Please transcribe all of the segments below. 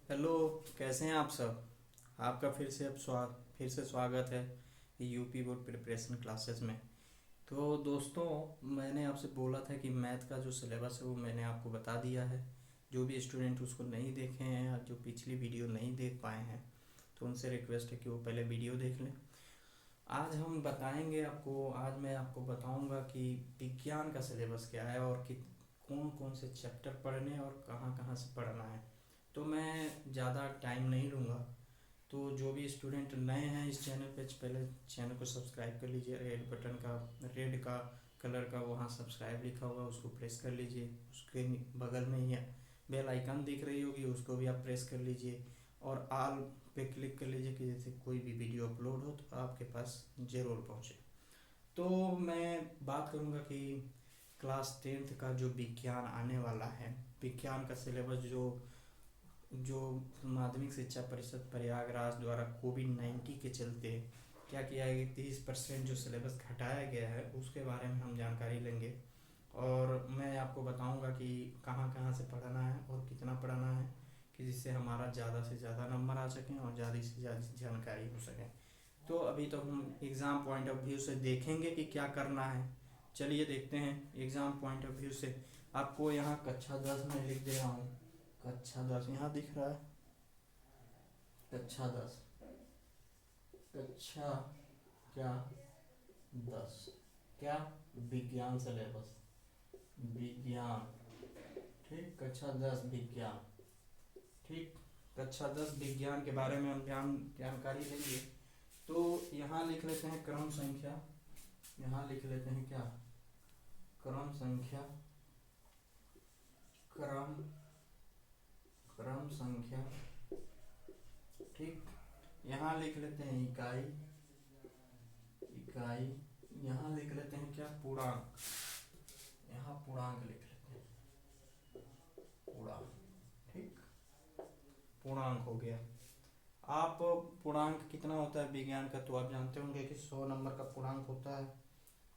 Hello. कैसे हैं आप सब। आपका फिर से स्वागत है यूपी बोर्ड प्रिपरेशन क्लासेस में। तो दोस्तों, मैंने आपसे बोला था कि मैथ का जो सिलेबस है वो मैंने आपको बता दिया है। जो भी स्टूडेंट उसको नहीं देखे हैं या जो पिछली वीडियो नहीं देख पाए हैं तो उनसे रिक्वेस्ट है कि वो पहले वीडियो देख लें। आज मैं आपको बताऊंगा कि विज्ञान का सिलेबस क्या है और कि कौन कौन से चैप्टर पढ़ने हैं और कहाँ कहाँ से पढ़ना है। तो मैं ज़्यादा टाइम नहीं लूँगा। तो जो भी स्टूडेंट नए हैं इस चैनल पे, पहले चैनल को सब्सक्राइब कर लीजिए। रेड का कलर का वहाँ सब्सक्राइब लिखा हुआ है, उसको प्रेस कर लीजिए। उसके बगल में ही बेल आइकन दिख रही होगी, उसको भी आप प्रेस कर लीजिए। और ऑल पे क्लिक कर लीजिए कि जैसे कोई भी वीडियो अपलोड हो तो आपके पास ज़रूर पहुँचे। तो मैं बात करूँगा कि क्लास 10th का जो विज्ञान आने वाला है, विज्ञान का सिलेबस जो जो माध्यमिक शिक्षा परिषद प्रयागराज द्वारा कोविड-19 के चलते क्या किया है कि 30% जो सिलेबस घटाया गया है उसके बारे में हम जानकारी लेंगे। और मैं आपको बताऊंगा कि कहाँ कहाँ से पढ़ना है और कितना पढ़ना है, कि जिससे हमारा ज़्यादा से ज़्यादा नंबर आ सकें और ज़्यादा से ज़्यादा जानकारी हो सके। तो अभी तो हम एग्ज़ाम पॉइंट ऑफ व्यू से देखेंगे कि क्या करना है। चलिए देखते हैं एग्ज़ाम पॉइंट ऑफ व्यू से। आपको यहाँ कक्षा 10 में लिख दे रहा हूँ। कक्षा 10 यहाँ दिख रहा है। कक्षा 10। कक्षा क्या 10। क्या विज्ञान सिलेबस। विज्ञान। ठीक, कक्षा 10 विज्ञान। ठीक, कक्षा 10 विज्ञान के बारे में हम जानकारी लेंगे। तो यहाँ लिख लेते हैं क्रम संख्या। यहाँ लिख लेते हैं क्या, क्रम संख्या। क्रम क्रम संख्या। ठीक, यहाँ लिख लेते हैं इकाई। इकाई। यहाँ लिख लेते हैं क्या, पूर्णांक। यहाँ पूर्णांक लिख लेते हैं। पूर्णांक। ठीक, पूर्णांक हो गया। आप पूर्णांक कितना होता है विज्ञान का तो आप जानते होंगे कि 100 नंबर का पूर्णांक होता है।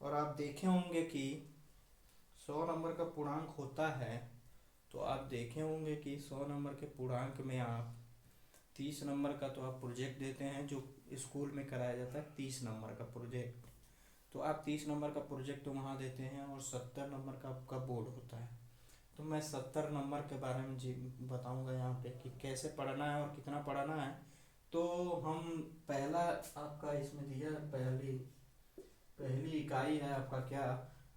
और आप देखे होंगे कि 100 नंबर का पूर्णांक होता है। तो आप देखे होंगे कि 100 नंबर के पूर्णांक में आप 30 नंबर का तो आप प्रोजेक्ट देते हैं, जो स्कूल में कराया जाता है 30 नंबर का प्रोजेक्ट। तो आप 30 नंबर का प्रोजेक्ट तो वहाँ देते हैं और 70 नंबर का आपका बोर्ड होता है। तो मैं 70 नंबर के बारे में जी बताऊंगा यहाँ पे कि कैसे पढ़ना है और कितना पढ़ना है। तो हम पहला आपका इसमें दिया है, पहली पहली इकाई है आपका क्या,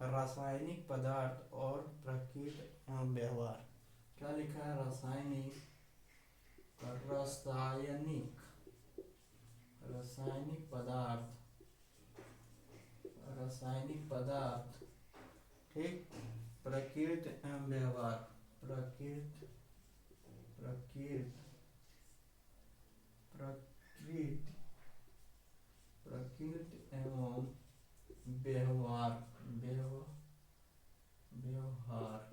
रासायनिक पदार्थ और प्रकृति एवं व्यवहार। क्या लिखा है, रासायनिक रासायनिक रासायनिक पदार्थ। रासायनिक पदार्थ। ठीक, प्रकृति एवं व्यवहार। प्रकृति प्रकृति प्रकृति प्रकृति एवं व्यवहार। व्यवहार।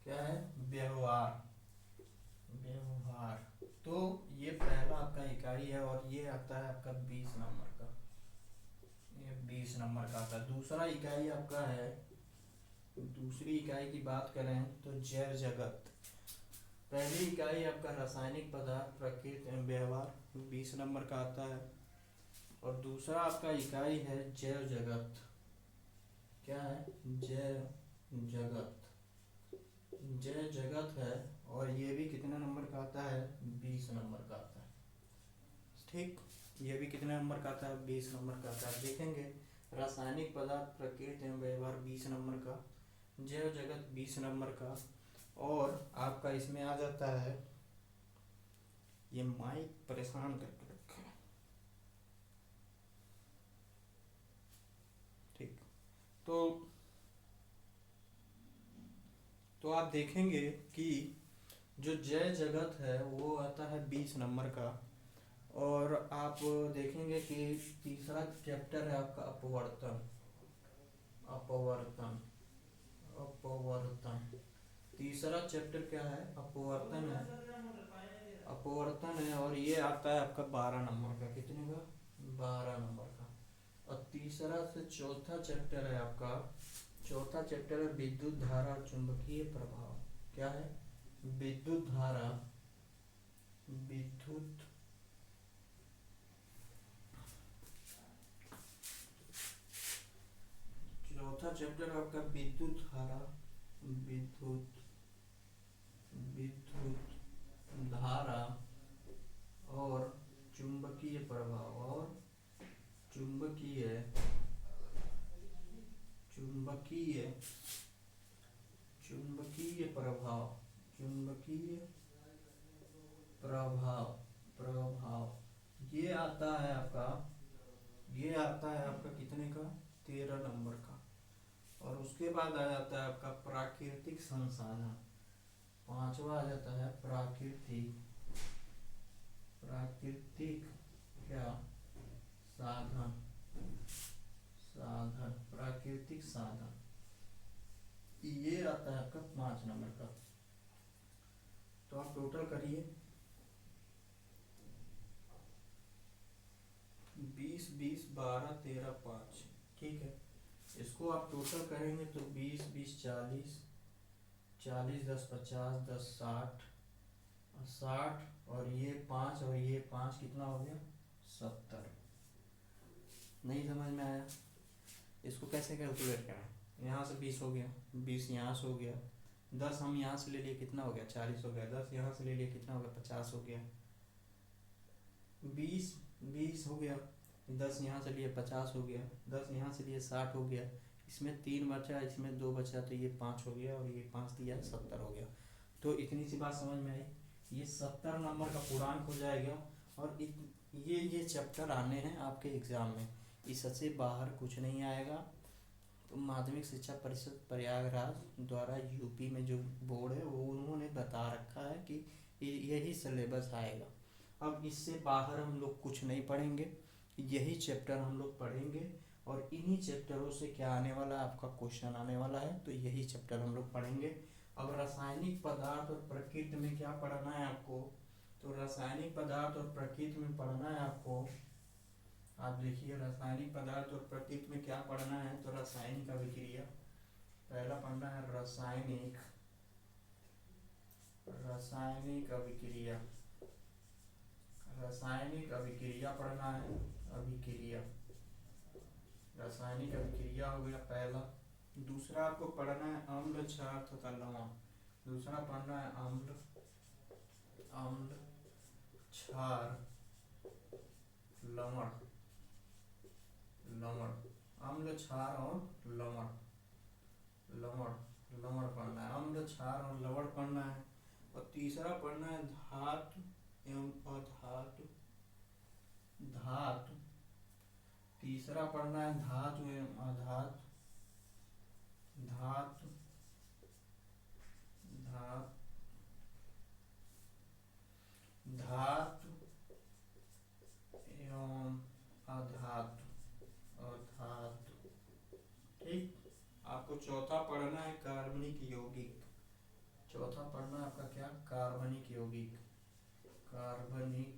क्या है, व्यवहार। व्यवहार। तो ये पहला आपका इकाई है और ये आता है आपका 20 नंबर का। ये 20 नंबर का आता है। दूसरा इकाई आपका है, दूसरी इकाई की बात करें तो जैव जगत। पहली इकाई आपका रासायनिक पदार्थ प्रकृति एवं व्यवहार 20 नंबर का आता है। और दूसरा आपका इकाई है जैव जगत। क्या है, जैव जगत। जैव जगत है और ये भी कितने नंबर का आता है, 20 नंबर का आता है। ठीक, ये भी कितने नंबर का आता है, 20 नंबर का आता है। देखेंगे, रासायनिक पदार्थ प्रकृति एवं व्यवहार 20 नंबर का, जैव जगत 20 नंबर का। और आपका इसमें आ जाता है, ये माइक परेशान करके रखा है। ठीक, तो आप देखेंगे कि जो जय जगत है वो आता है 20 नंबर का। और आप देखेंगे कि तीसरा चैप्टर है आपका अपवर्तन। अपवर्तन। अपवर्तन। तीसरा चैप्टर क्या है, अपवर्तन है। अपवर्तन है और ये आता है आपका 12 नंबर का। कितने का, 12 नंबर का। और तीसरा से चौथा चैप्टर है आपका चौथा चैप्टर है विद्युत धारा और चुंबकीय प्रभाव। क्या है? विद्युत धारा, विद्युत चौथा चैप्टर आपका विद्युत धारा, विद्युत विद्युत धारा और चुंबकीय प्रभाव, और चुंबकीय चुंबकीय चुंबकीय प्रभाव, चुंबकीय प्रभाव प्रभाव ये आता है आपका, ये आता है आपका कितने का? 13 नंबर का। और उसके बाद आ जाता है आपका प्राकृतिक संसाधन। पांचवा आ जाता है प्राकृतिक प्राकृतिक क्या? साधन, साधन, प्राकृतिक साधन, ये आता है आपका 5 नंबर का। तो आप टोटल करिए 20 20 12 13 5। ठीक है, इसको आप टोटल करेंगे तो 20 20 40 40 10 50 10 60 60, और ये 5 और ये 5 कितना हो गया? 70। नहीं समझ में आया? इसको कैसे कैलकुलेट करें? यहाँ से 20 हो गया, 20 यहाँ से हो गया, 10 हम यहाँ से ले लिए कितना हो गया? 40 हो गया, 10 यहाँ से ले लिए कितना हो गया? 50 हो गया, 20 20 हो गया, 10 यहाँ से लिए 50 हो गया, 10 यहाँ से लिए 60 हो गया, इसमें 3 बचा, इसमें 2 बचा, तो ये 5 हो गया, और ये 5 दिया 70 हो गया। तो इतनी सी बात समझ में आई। ये 70 नंबर का पूर्णांक हो जाएगा। और ये चैप्टर आने हैं आपके एग्ज़ाम में, इससे बाहर कुछ नहीं आएगा। तो माध्यमिक शिक्षा परिषद प्रयागराज द्वारा यूपी में जो बोर्ड है वो उन्होंने बता रखा है कि यही सिलेबस आएगा। अब इससे बाहर हम लोग कुछ नहीं पढ़ेंगे, यही चैप्टर हम लोग पढ़ेंगे। और इन्हीं चैप्टरों से क्या आने वाला है? आपका क्वेश्चन आने वाला है, तो यही चैप्टर हम लोग पढ़ेंगे। अब रासायनिक पदार्थ और प्रकृति में क्या पढ़ना है आपको? तो रासायनिक पदार्थ और प्रकृति में पढ़ना है आपको, आप देखिए रासायनिक पदार्थ और प्रकृति में क्या पढ़ना है? तो रासायनिक अभिक्रिया पहला पढ़ना है, रासायनिक रासायनिक अभिक्रिया रासायनिक अभिक्रिया पढ़ना है, अभिक्रिया, रासायनिक अभिक्रिया हो गया पहला। दूसरा आपको पढ़ना है अम्ल क्षार तथा लवण। दूसरा पढ़ना है अम्ल अम्ल क्षार लवण लवण अम्ल क्षार और लवण लवण लवण पढ़ना है, अम्ल क्षार और लवण पढ़ना है। और तीसरा पढ़ना है धातु एवं अधातु धातु तीसरा पढ़ना है धातु एवं अधातु धातु धातु धातु एवं अधातु अधातु। ठीक, आपको चौथा पढ़ना है कार्बनिक यौगिक। चौथा पढ़ना है आपका क्या? कार्बनिक यौगिक, कार्बनिक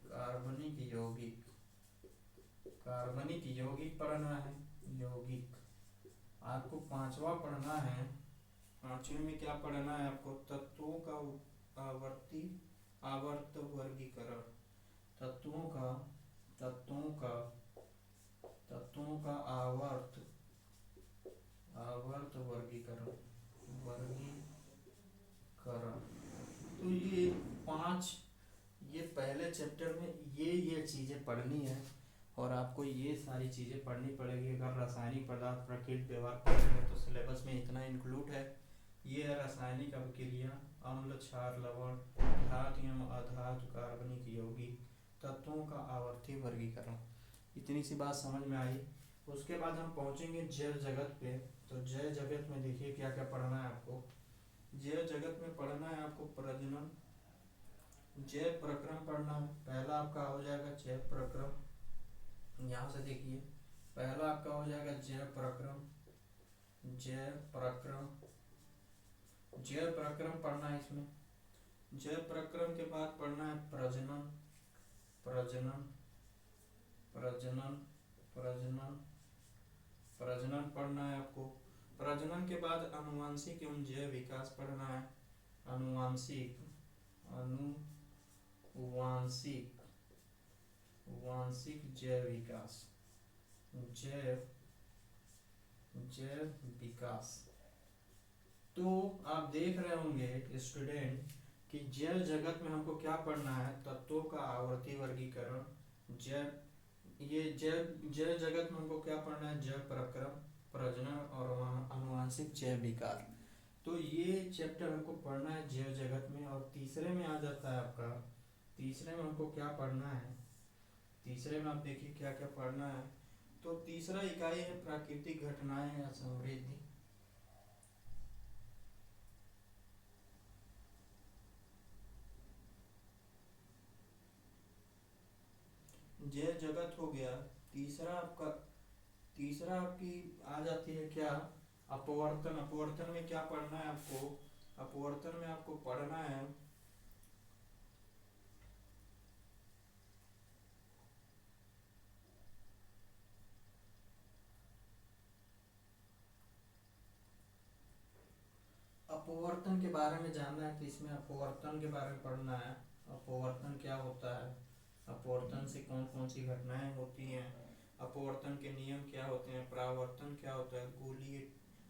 कार्बनिक यौगिक कार्बनिक यौगिक पढ़ना है, यौगिक। आपको पांचवा पढ़ना है, पांचवे में क्या पढ़ना है आपको? तत्वों का आवर्त वर्गीकरण, तत्वों का आवर्त वर्गीकरण तो ये 5, ये पहले चैप्टर में ये चीज़ें पढ़नी है। और आपको ये सारी चीज़ें पढ़नी पड़ेगी अगर रासायनिक पदार्थ प्रकृति व्यवहार पढ़ेंगे तो सिलेबस में इतना इंक्लूड है। ये है रासायनिक अभिक्रिया, अम्ल क्षार लवण, धातु एवं अधातु, कार्बनिक यौगिक, तत्वों का आवर्ती वर्गीकरण। इतनी सी बात समझ में आई। उसके बाद हम पहुंचेंगे जैव जगत पे। तो जैव जगत में देखिए क्या क्या पढ़ना है आपको। जैव जगत में पढ़ना है आपको प्रजनन, जैव प्रक्रम पढ़ना है। पहला आपका हो जाएगा जैव प्रक्रम, यहाँ से देखिए पहला आपका हो जाएगा जैव प्रक्रम जैव प्रक्रम पढ़ना है इसमें। जैव प्रक्रम के बाद पढ़ना है प्रजनन प्रजनन प्रजनन प्रजनन प्रजनन पढ़ना है आपको। प्रजनन के बाद आनुवंशिक एवं जैव विकास पढ़ना है। आनुवंशिक आनुवांशिक वांशिक जैव विकास, जैव जैव विकास। तो आप देख रहे होंगे स्टूडेंट कि जैव जगत में हमको क्या पढ़ना है, तत्वों का आवर्ती वर्गीकरण। जैव ये जैव जैव जगत में हमको क्या पढ़ना है, जैव प्रक्रम, प्रजनन और आनुवांशिक जैव विकार। तो ये चैप्टर हमको पढ़ना है जैव जगत में। और तीसरे में आ जाता है आपका, तीसरे में हमको क्या पढ़ना है, तीसरे में आप देखिए क्या क्या पढ़ना है। तो तीसरा इकाई है प्राकृतिक घटनाएं या समृद्धि। जैव जगत हो गया। तीसरा आपकी आ जाती है क्या, अपवर्तन। अपवर्तन में क्या पढ़ना है आपको, अपवर्तन में आपको पढ़ना है अपवर्तन के बारे में जानना है। तो इसमें अपवर्तन के बारे में पढ़ना है। अपवर्तन क्या होता है, अपवर्तन से कौन कौन सी घटनाएं होती हैं, अपवर्तन के नियम क्या होते हैं, परावर्तन क्या होता है, गोलीय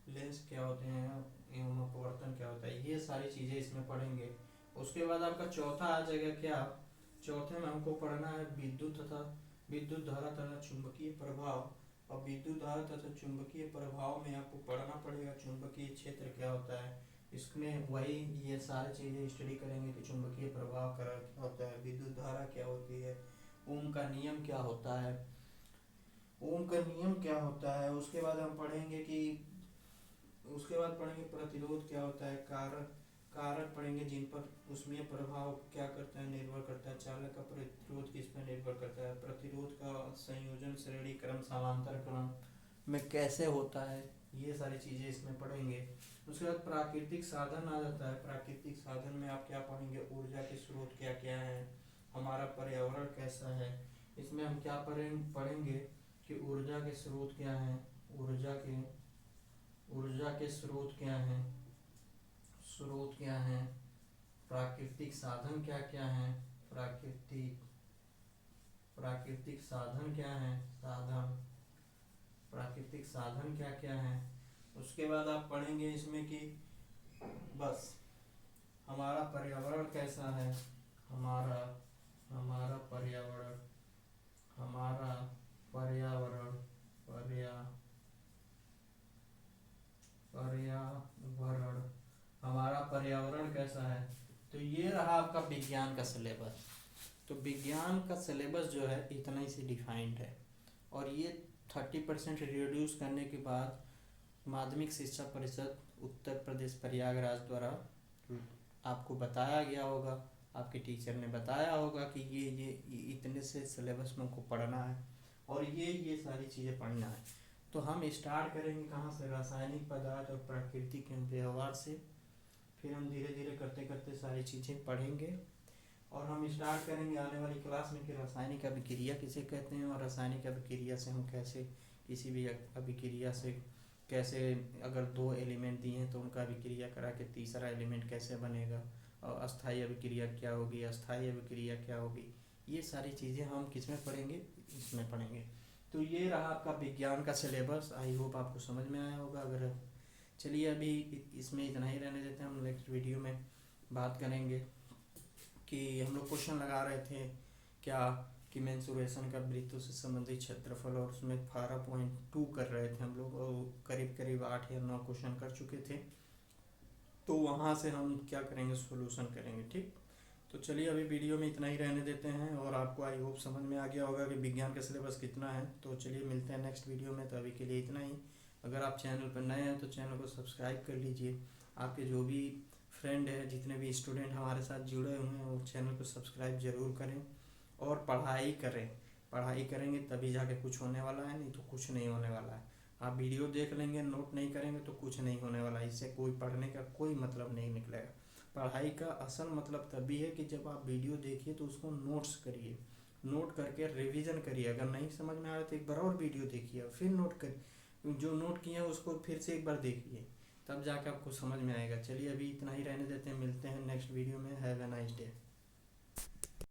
लेंस क्या होते हैं एवं अपवर्तन क्या होता है, ये सारी चीज़ें इसमें पढ़ेंगे। उसके बाद आपका चौथा आ जाएगा क्या, चौथे में हमको पढ़ना है विद्युत धारा तथा चुंबकीय प्रभाव। और विद्युत धारा तथा चुंबकीय प्रभाव में आपको पढ़ना पड़ेगा चुंबकीय क्षेत्र क्या होता है। इसमें वही ये सारी चीज़ें स्टडी करेंगे कि चुंबकीय प्रभाव क्या होता है, विद्युत धारा क्या होती है, ओम का नियम क्या होता है, ओम का नियम क्या होता है। उसके बाद हम पढ़ेंगे कि उसके बाद पढ़ेंगे प्रतिरोध क्या होता है, कारक कारक पढ़ेंगे जिन पर उसमें प्रभाव क्या करता है, निर्भर करता है। चालक का प्रतिरोध किस पर निर्भर करता है, प्रतिरोध का संयोजन श्रेणी क्रम समांतर क्रम में कैसे होता है, ये सारी चीज़ें इसमें पढ़ेंगे। उसके बाद प्राकृतिक साधन आ जाता है। प्राकृतिक साधन में आप क्या पढ़ेंगे, ऊर्जा के स्रोत क्या क्या हैं, हमारा पर्यावरण कैसा है। इसमें हम क्या पढ़ेंगे कि ऊर्जा के स्रोत क्या हैं, ऊर्जा के स्रोत क्या हैं, प्राकृतिक साधन क्या क्या हैं, प्राकृतिक साधन क्या हैं, प्राकृतिक साधन क्या क्या हैं। उसके बाद आप पढ़ेंगे इसमें कि बस हमारा पर्यावरण कैसा है, हमारा पर्यावरण हमारा पर्यावरण कैसा है। तो ये रहा आपका विज्ञान का सिलेबस। तो विज्ञान का सिलेबस जो है इतना ही से डिफाइंड है। और ये 30% रिड्यूस करने के बाद माध्यमिक शिक्षा परिषद उत्तर प्रदेश प्रयागराज द्वारा आपको बताया गया होगा, आपके टीचर ने बताया होगा कि ये इतने से सिलेबस में को पढ़ना है और ये सारी चीज़ें पढ़ना है। तो हम स्टार्ट करेंगे कहाँ से, रासायनिक पदार्थ और प्राकृतिक व्यवहार से। फिर हम धीरे धीरे करते करते सारी चीज़ें पढ़ेंगे और हम स्टार्ट करेंगे आने वाली क्लास में कि रासायनिक अभिक्रिया किसे कहते हैं और रासायनिक अभिक्रिया से हम कैसे किसी भी अभिक्रिया से कैसे, अगर 2 एलिमेंट दिए हैं तो उनका अभिक्रिया करा के तीसरा एलिमेंट कैसे बनेगा, और अस्थायी अभिक्रिया क्या होगी, अस्थायी अभिक्रिया क्या होगी, ये सारी चीज़ें हम किस में पढ़ेंगे, इसमें पढ़ेंगे। तो ये रहा आपका विज्ञान का सिलेबस। आई होप आपको समझ में आया होगा। अगर चलिए अभी इसमें इतना ही रहने देते हैं, हम नेक्स्ट वीडियो में बात करेंगे कि हम लोग क्वेश्चन लगा रहे थे क्या कि मेंसुरेशन का वृत्तों से संबंधित क्षेत्रफल, और उसमें 12.2 कर रहे थे हम लोग और करीब 8 या 9 क्वेश्चन कर चुके थे। तो वहाँ से हम क्या करेंगे, सॉल्यूशन करेंगे। ठीक, तो चलिए अभी वीडियो में इतना ही रहने देते हैं और आपको आई होप समझ में आ गया होगा कि विज्ञान का सिलेबस कितना है। तो चलिए मिलते हैं नेक्स्ट वीडियो में। तो अभी के लिए इतना ही। अगर आप चैनल पर नए हैं तो चैनल को सब्सक्राइब कर लीजिए। आपके जो भी फ्रेंड है, जितने भी स्टूडेंट हमारे साथ जुड़े हुए हैं, वो चैनल को सब्सक्राइब ज़रूर करें और पढ़ाई करें। पढ़ाई करेंगे तभी जाके कुछ होने वाला है, नहीं तो कुछ नहीं होने वाला है। आप वीडियो देख लेंगे, नोट नहीं करेंगे तो कुछ नहीं होने वाला। इससे कोई पढ़ने का कोई मतलब नहीं निकलेगा। पढ़ाई का असल मतलब तभी है कि जब आप वीडियो देखिए तो उसको नोट्स करिए, नोट करके रिवीजन करिए। अगर नहीं समझ में आ रहा तो एक बार और वीडियो देखिए, फिर नोट करिए, जो नोट किए हैं उसको फिर से एक बार देखिए, तब जाके आपको समझ में आएगा। चलिए अभी इतना ही रहने देते हैं, मिलते हैं नेक्स्ट वीडियो में। Have a nice day.